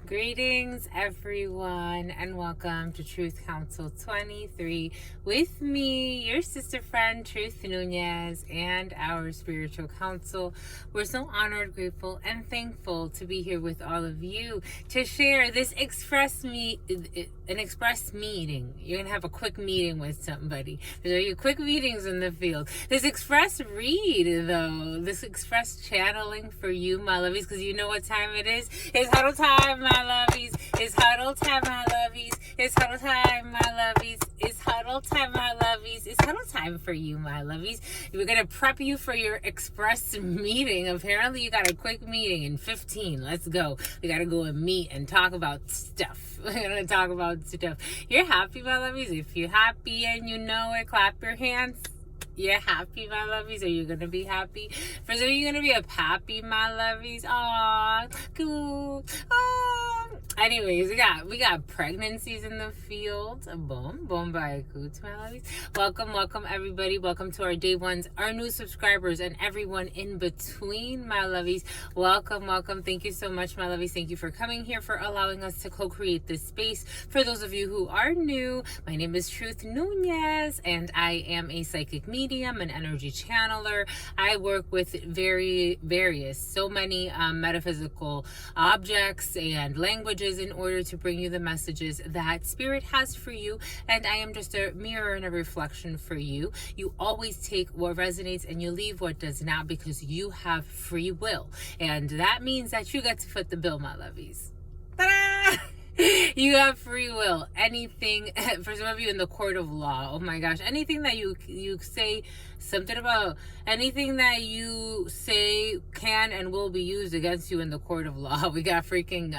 Greetings, everyone, and welcome to Truth Council 23 with me, your sister friend, Truth Nunez, and our spiritual council. We're so honored, grateful, and thankful to be here with all of you to share this an express meeting. You're going to have a quick meeting with somebody. There's quick meetings in the field. This express read, though, this express channeling for you, my lovies, because you know what time it is. It's huddle time, my lovies. It's huddle time, my lovies. It's huddle time, my lovies. It's huddle time, my lovies. It's huddle time for you, my lovies. We're going to prep you for your express meeting. Apparently, you got a quick meeting in 15. Let's go. We got to go and meet and talk about stuff. We're going to talk about stuff. You're happy, my lovies? If you're happy and you know it, clap your hands. You're happy, my lovies? Are you going to be happy? For some, you're going to be a pappy, my lovies. Aww, cool. Anyways, we got pregnancies in the field. Boom, by coots, my lovies. Welcome, everybody. Welcome to our day ones, our new subscribers, and everyone in between, my lovies. Welcome. Thank you so much, my lovies. Thank you for coming here, for allowing us to co-create this space. For those of you who are new, my name is Truth Nunez, and I am a psychic medium, an energy channeler. I work with so many metaphysical objects and languages in order to bring you the messages that Spirit has for you, and I am just a mirror and a reflection for you. You always take what resonates and you leave what does not, because you have free will, and that means that you get to foot the bill, my lovies. Ta-da! You have free will. Anything, for some of you in the court of law, oh my gosh, anything that you say something about, anything that you say can and will be used against you in the court of law. We got freaking,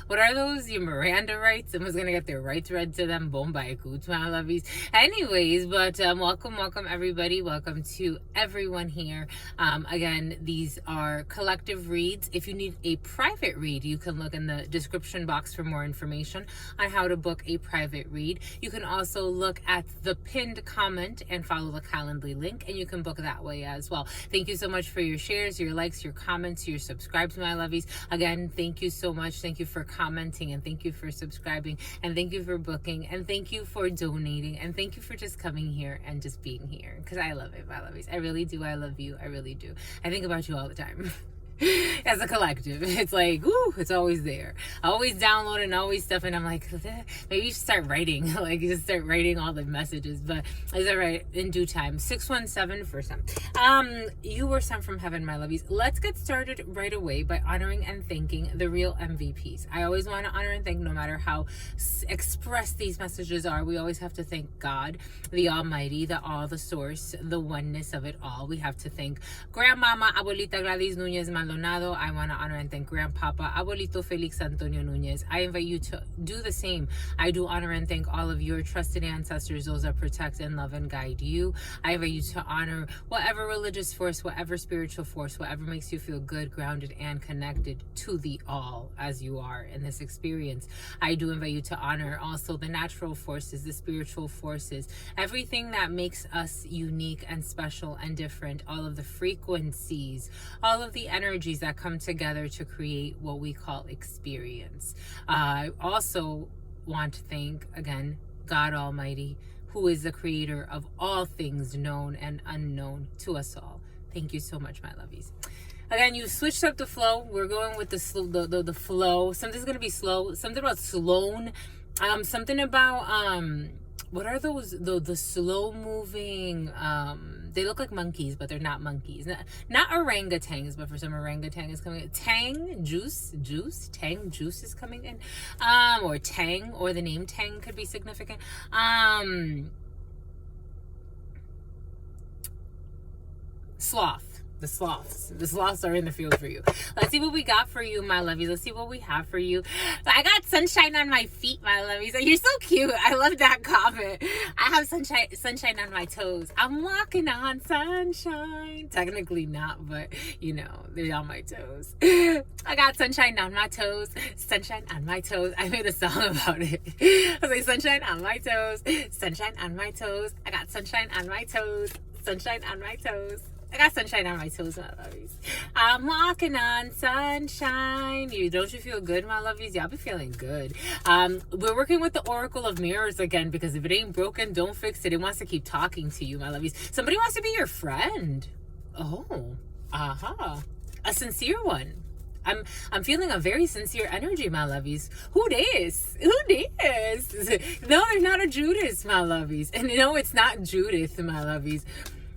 what are those? Your Miranda rights? Someone's gonna get their rights read to them. Boom, by coots, my lovies. Anyways, but welcome, everybody. Welcome to everyone here. Again, these are collective reads. If you need a private read, you can look in the description box for more information on how to book a private read. You can also look at the pinned comment and follow the Calendly link, and you can book that way as well. Thank you so much for your shares, your likes, your comments, your subscribes, my lovies. Again, thank you so much. Thank you for commenting, and thank you for subscribing, and thank you for booking, and thank you for donating, and thank you for just coming here and just being here, because I love it, my lovies. I really do. I love you. I really do. I think about you all the time. As a collective, it's like, woo, it's always there. Always downloading, always stuff, and I'm like, maybe you should start writing, like just start writing all the messages, but it's all right, in due time. 617 for some. You were sent from heaven, my lovies. Let's get started right away by honoring and thanking the real MVPs. I always want to honor and thank, no matter how expressed these messages are. We always have to thank God, the Almighty, the All, the Source, the oneness of it all. We have to thank Grandmama Abuelita Gladys Nunez Maldonado. I want to honor and thank Grandpapa Abuelito Felix Antonio Nunez. I invite you to do the same. I do honor and thank all of your trusted ancestors, those that protect and love and guide you. I invite you to honor whatever religious force, whatever spiritual force, whatever makes you feel good, grounded, and connected to the all as you are in this experience. I do invite you to honor also the natural forces, the spiritual forces, everything that makes us unique and special and different, all of the frequencies, all of the energies that come together to create what we call experience. I also want to thank, again, God Almighty, who is the creator of all things known and unknown to us all. Thank you so much, my lovies. Again, you switched up the flow. We're going with the flow. Something's going to be slow. Something about Sloan. Something about, what are those, the slow moving, they look like monkeys, but they're not monkeys. Not orangutans, but for some orangutan is coming in. Tang juice is coming in. Or Tang, or the name Tang could be significant. Sloth. The sloths are in the field for you. Let's see what we got for you, my lovies. Let's see what we have for you. I got sunshine on my feet, my lovies. You're so cute. I love that comment. I have sunshine on my toes. I'm walking on sunshine. Technically not, but you know, they're on my toes. I got sunshine on my toes. Sunshine on my toes. I made a song about it. I was like, sunshine on my toes. Sunshine on my toes. I got sunshine on my toes. Sunshine on my toes. I got sunshine on my toes, my lovies. I'm walking on sunshine. Don't you feel good, my lovies? Y'all be feeling good. We're working with the Oracle of Mirrors again, because if it ain't broken, don't fix it. It wants to keep talking to you, my lovies. Somebody wants to be your friend. Oh, aha. A sincere one. I'm feeling a very sincere energy, my lovies. Who this? Who this? No, there's not a Judas, my lovies. And no, it's not Judith, my lovies.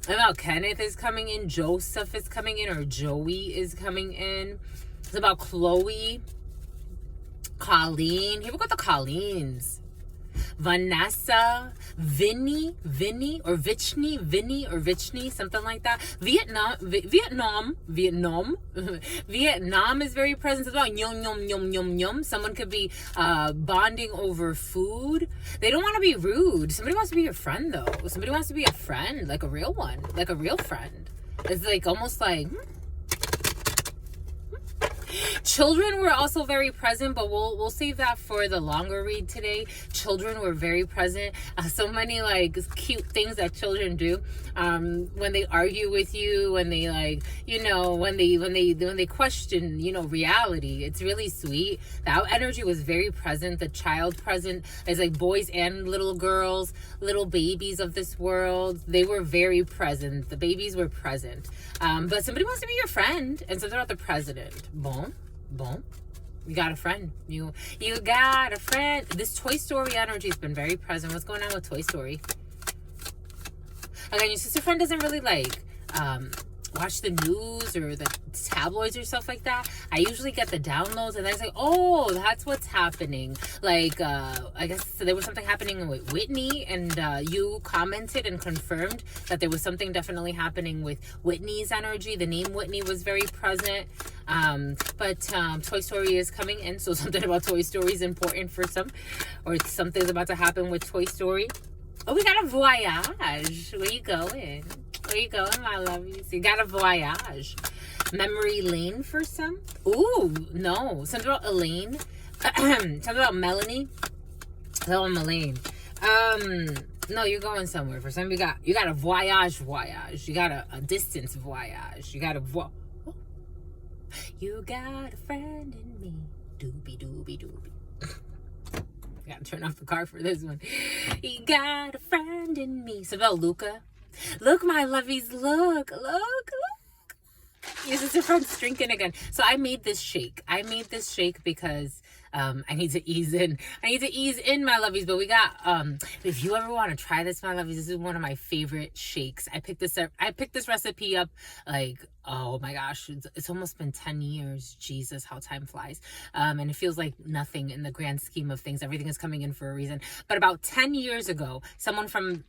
About Kenneth is coming in, Joseph is coming in, or Joey is coming in. It's about Chloe, Colleen. Here we got the Colleens. Vanessa, Vinny, or Vichny, something like that. Vietnam is very present as well. Yum. Someone could be bonding over food. They don't want to be rude. Somebody wants to be your friend, though. Somebody wants to be a friend, like a real one, like a real friend. It's like almost like... Children were also very present, but we'll save that for the longer read today. Children were very present. So many like cute things that children do when they argue with you, when they like, you know, when they question, you know, reality. It's really sweet. That energy was very present. The child present is like boys and little girls, little babies of this world. They were very present. The babies were present. But somebody wants to be your friend, and something about the president. Boom. You got a friend. You got a friend. This Toy Story energy has been very present. What's going on with Toy Story? Again, your sister friend doesn't really like watch the news or the tabloids or stuff like that. I usually get the downloads, and I say, oh, that's what's happening. Like, I guess there was something happening with Whitney, and you commented and confirmed that there was something definitely happening with Whitney's energy. The name Whitney was very present. But Toy Story is coming in, so something about Toy Story is important for some, or something's about to happen with Toy Story. Oh, we got a voyage. Where you going? Where you going, my lovies? You got a voyage. Memory lane for some. Ooh, no. Something about Elaine. Something about Melanie. Oh, Elaine. No, you're going somewhere. For some, you got a voyage. You got a distance voyage. You got a You got a friend in me. Doobie. I gotta turn off the car for this one. You got a friend in me. So about Luca. Look, my lovies, look. Your sister friend's drinking again. So I made this shake. Because I need to ease in. My lovies. But we got if you ever want to try this, my lovies, this is one of my favorite shakes. I picked this recipe up like, oh my gosh, it's almost been 10 years. Jesus, how time flies. And it feels like nothing in the grand scheme of things. Everything is coming in for a reason. But about 10 years ago, someone from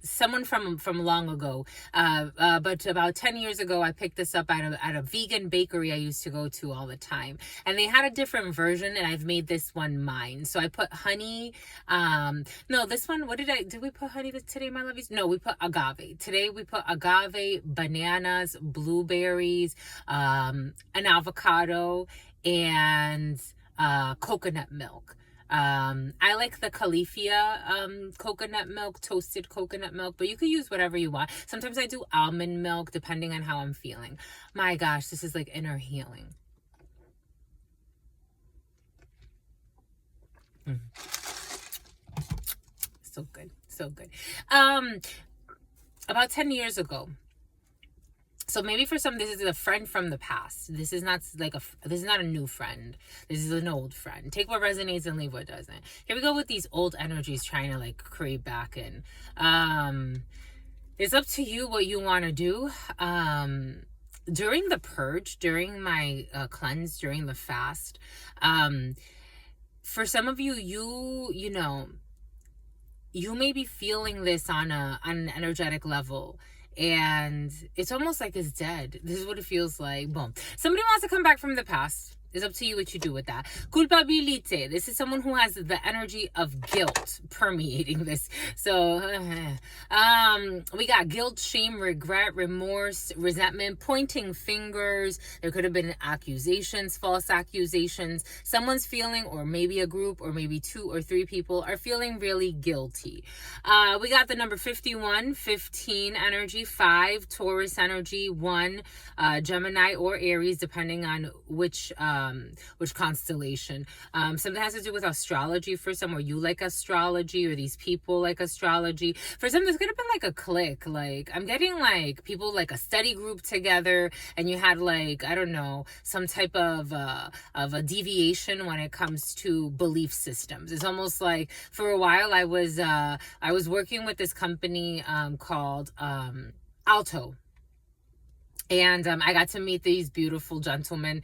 long ago, but about 10 years ago, I picked this up at a vegan bakery I used to go to all the time. And they had a different version, and I've made this one mine. So I put honey. No, this one, did we put honey today, my lovies? No, we put agave. Today we put agave, bananas, blueberries, an avocado, and coconut milk. I like the Califia coconut milk, toasted coconut milk, but you could use whatever you want. Sometimes I do almond milk depending on how I'm feeling. My gosh, this is like inner healing. So good. About 10 years ago. So maybe for some, this is a friend from the past. This is not a new friend. This is an old friend. Take what resonates and leave what doesn't. Here we go with these old energies trying to like creep back in. It's up to you what you want to do. During the purge, during my cleanse, during the fast, for some of you, you know, you may be feeling this on an energetic level. And it's almost like it's dead. This is what it feels like. Boom. Somebody wants to come back from the past. It's up to you what you do with that. Culpabilité. This is someone who has the energy of guilt permeating this. So, we got guilt, shame, regret, remorse, resentment, pointing fingers. There could have been accusations, false accusations. Someone's feeling, or maybe a group, or maybe 2 or 3 people are feeling really guilty. We got the number 51, 15 energy, 5, Taurus energy, 1, Gemini or Aries, depending on which constellation. Something has to do with astrology for some, or you like astrology, or these people like astrology. For some, there's gonna be like a clique. Like, I'm getting like people like a study group together, and you had like, I don't know, some type of a deviation when it comes to belief systems. It's almost like for a while I was working with this company called Alto. And I got to meet these beautiful gentlemen.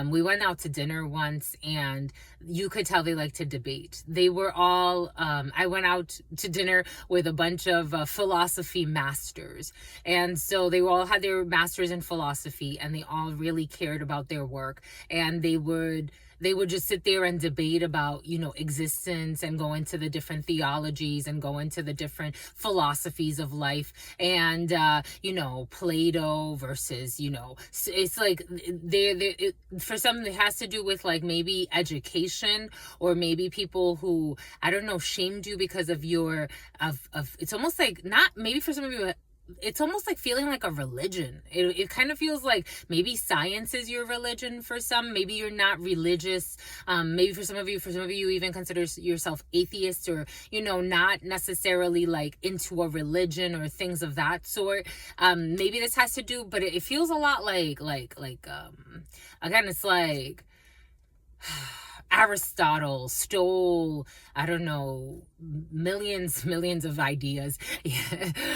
We went out to dinner once, and you could tell they like to debate. They were all, I went out to dinner with a bunch of philosophy masters. And so they all had their masters in philosophy, and they all really cared about their work. And they would just sit there and debate about, you know, existence, and go into the different theologies, and go into the different philosophies of life, and you know, Plato versus, you know, it's like for some it has to do with like maybe education, or maybe people who, I don't know, shamed you because of your it's almost like, not maybe for some of you, it's almost like feeling like a religion. It kind of feels like maybe science is your religion for some. Maybe you're not religious. Maybe for some of you even consider yourself atheist, or, you know, not necessarily like into a religion or things of that sort. Maybe this has to do, but it feels a lot like again, it's like Aristotle stole, I don't know, millions of ideas.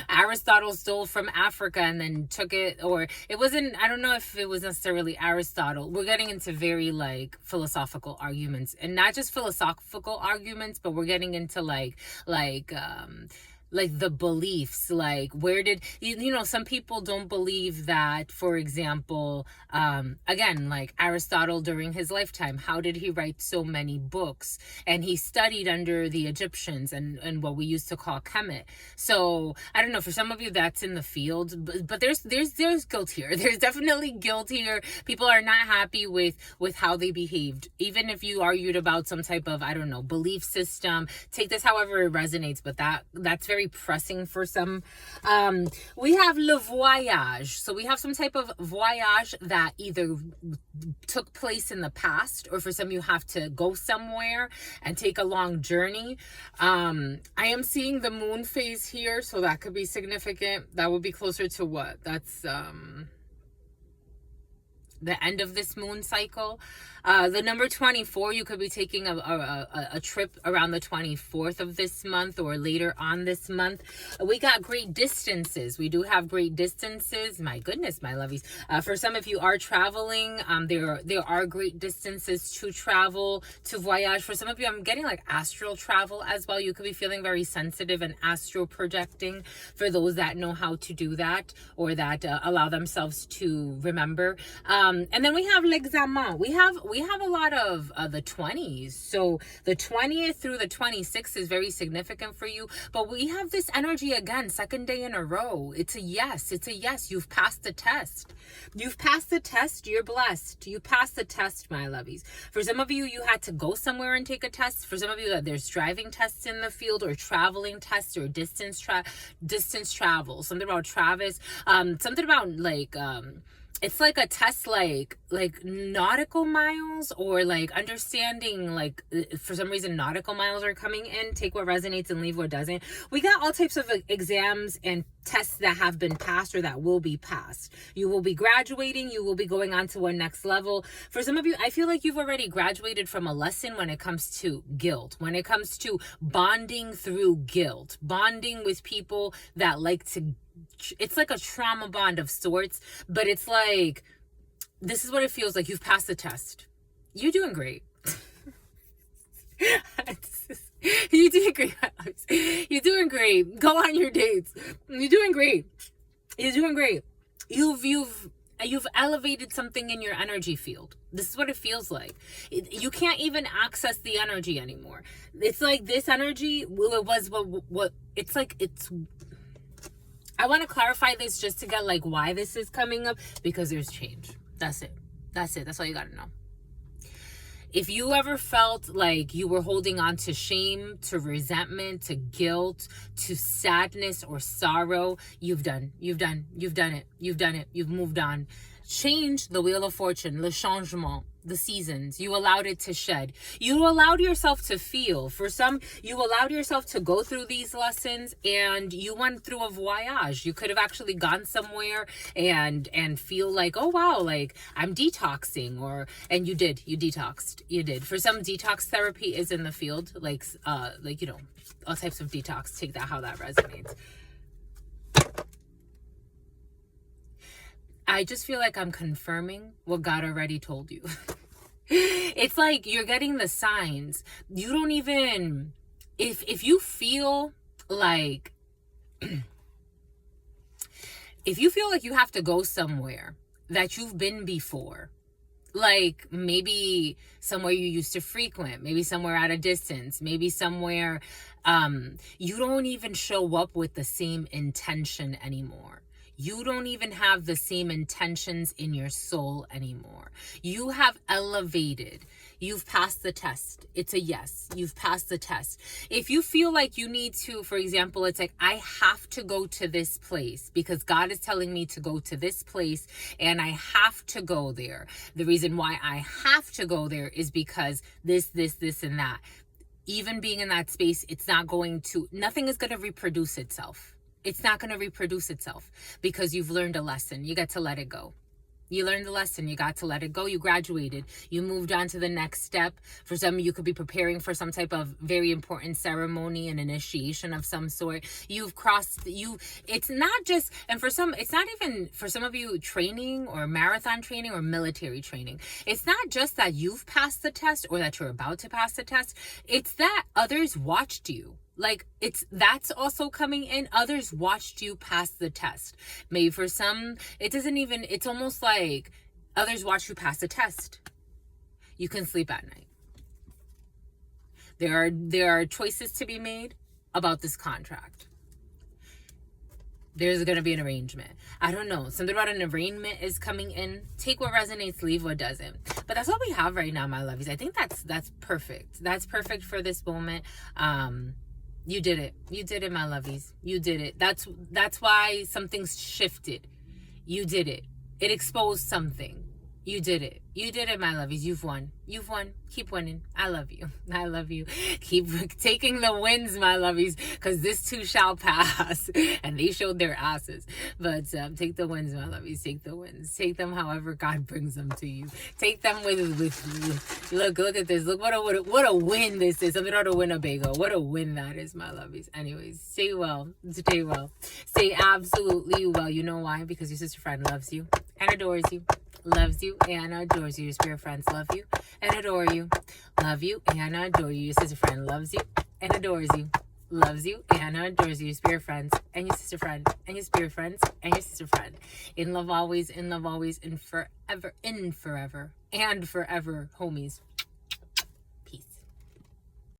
Aristotle stole from Africa and then took it, or it wasn't, I don't know if it was necessarily Aristotle. We're getting into very like philosophical arguments, and not just philosophical arguments, but we're getting into like the beliefs, like where did, you know, some people don't believe that, for example, again, like Aristotle during his lifetime, how did he write so many books? And he studied under the Egyptians and what we used to call Kemet. So I don't know, for some of you that's in the field, but there's guilt here. There's definitely guilt here. People are not happy with how they behaved. Even if you argued about some type of, I don't know, belief system, take this however it resonates, but that's very pressing for some. We have le voyage. So we have some type of voyage that either took place in the past, or for some you have to go somewhere and take a long journey. I am seeing the moon phase here, so that could be significant. That would be closer to what? That's the end of this moon cycle. The number 24, you could be taking a trip around the 24th of this month, or later on this month. We got great distances. We do have great distances. My goodness, my lovies. For some, if you are traveling, there are great distances to travel, to voyage. For some of you, I'm getting like astral travel as well. You could be feeling very sensitive and astral projecting, for those that know how to do that, or that allow themselves to remember. And then we have l'examen. We have a lot of the 20s. So the 20th through the 26th is very significant for you. But we have this energy again, second day in a row. It's a yes. It's a yes. You've passed the test. You've passed the test. You're blessed. You passed the test, my lovies. For some of you, you had to go somewhere and take a test. For some of you, there's driving tests in the field, or traveling tests, or distance travel. Something about Travis. Something about like it's like a test, like nautical miles, or like understanding, like for some reason nautical miles are coming in. Take what resonates and leave what doesn't. We got all types of exams and tests that have been passed, or that will be passed. You will be graduating. You will be going on to a next level. For some of you, I feel like you've already graduated from a lesson when it comes to guilt, when it comes to bonding through guilt, bonding with people that like to, it's like a trauma bond of sorts, but it's like, this is what it feels like. You've passed the test. You're doing great. You're doing great. You're doing great. Go on your dates. You're doing great. You're doing great. You've you've elevated something in your energy field. This is what it feels like. You can't even access the energy anymore. It's like this energy, it was what it's like. I want to clarify this just to get like why this is coming up, because there's change. That's it. That's all you got to know. If you ever felt like you were holding on to shame, to resentment, to guilt, to sadness or sorrow, you've done it. You've moved on. Change, the wheel of fortune, le changement, the seasons. You allowed it to shed. You allowed yourself to feel. For some, you allowed yourself to go through these lessons, and you went through a voyage. You could have actually gone somewhere and feel like, oh wow, like I'm detoxing, and you detoxed. You did. For some, detox therapy is in the field, like you know, all types of detox. Take that how that resonates. I just feel like I'm confirming what God already told you. It's like you're getting the signs. You don't even, if you feel like, if you feel like you have to go somewhere that you've been before, like maybe somewhere you used to frequent, maybe somewhere at a distance, maybe somewhere you don't even show up with the same intention anymore. You don't even have the same intentions in your soul anymore. You have elevated. You've passed the test. It's a yes. You've passed the test. If you feel like you need to, for example, it's like, I have to go to this place because God is telling me to go to this place and I have to go there. The reason why I have to go there is because this, and that. Even being in that space, nothing is going to reproduce itself. It's not going to reproduce itself because you've learned a lesson. You got to let it go. You learned the lesson. You got to let it go. You graduated. You moved on to the next step. For some, you could be preparing for some type of very important ceremony and initiation of some sort. You've crossed, it's not just, and for some, it's not even, for some of you, training or marathon training or military training. It's not just that you've passed the test or that you're about to pass the test. It's that others watched you. Like that's also coming in. Others watched you pass the test. Maybe for some, it's almost like others watched you pass the test. You can sleep at night. There are choices to be made about this contract. There's going to be an arrangement. I don't know. Something about an arraignment is coming in. Take what resonates, leave what doesn't. But that's what we have right now, my lovies. I think that's perfect. That's perfect for this moment. You did it. You did it, my lovies. You did it. That's why something's shifted. You did it. It exposed something. You did it. You did it, my lovies. You've won. You've won. Keep winning. I love you. I love you. Keep taking the wins, my lovies, because this too shall pass. And they showed their asses. But take the wins, my lovies. Take the wins. Take them however God brings them to you. Take them with look at this. Look what a win this is. Something about a Winnebago. What a win that is, my lovies. Anyways, stay well. Stay well. Stay absolutely well. You know why? Because your sister friend loves you and adores you. Loves you and adores you. Your spirit friends love you and adore you. Love you and adore you. Your sister friend loves you and adores you. Loves you and adores you. Your spirit friends and your sister friend and your spirit friends and your sister friend. In love always, in forever, and forever, homies.